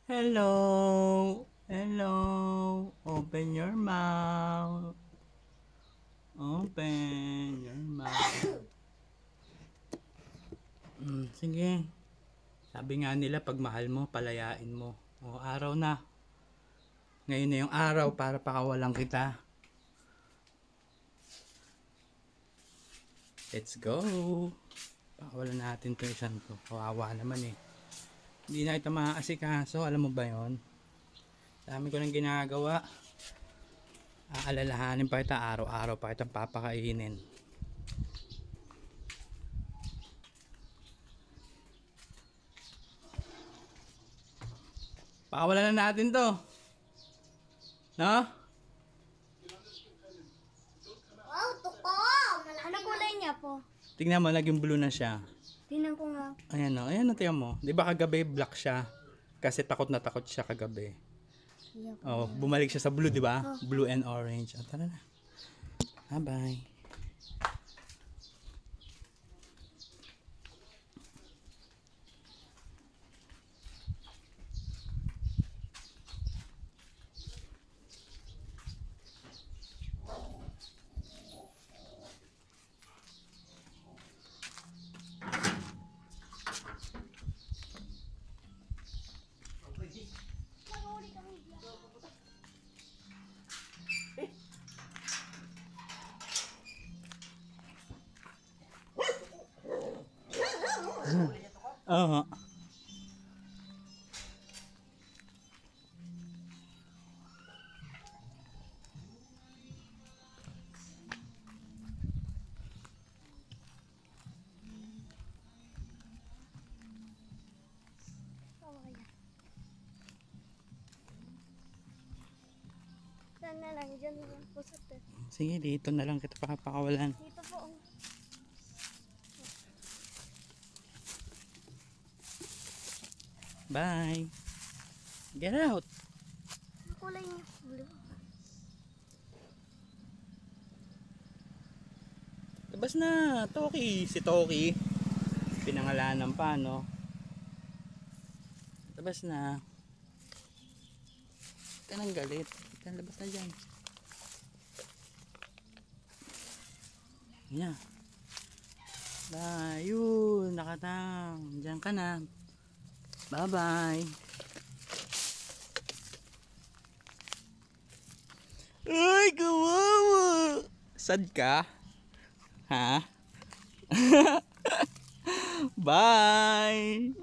Hello. Hello. Open your mouth. Open your mouth. Sige. Sabi nga nila pag mahal mo, palayain mo. O, araw na. Ngayon na yung araw para pakawalan kita. Let's go. Pakawalan natin to isang to. Kawawa naman eh. Hindi na kita maaasikaso. Alam mo ba yon? Dami ko nang ginagawa. Aalalahanin pa kita araw-araw pa kitang papakainin. Pakawalan na natin to. No? Wow, tuko! Ano kulay niya po? Tingnan mo, naging blue na siya. Tingnan ko nga. Ayan o, ayan o, tingnan mo. Di ba kagabi black siya? Kasi takot na takot siya kagabi. Oh, bumalik siya sa blue, di ba? Blue and orange. O, tara na. Bye-bye. Oo. Saan na lang? Diyan na lang po sa test. Sige, dito na lang kita pakapakawalan. Dito po. Bye. Get out. Ang kulay niya. Blue. Labas na. Toki. Si Toki. Pinangalanan pa, no? Labas na. Ka nang galit. Labas na dyan. Yan. Bye. Yun. Nakatang. Diyan ka na. Bye-bye. Ay, kawawa. Sad ka? Ha? Bye.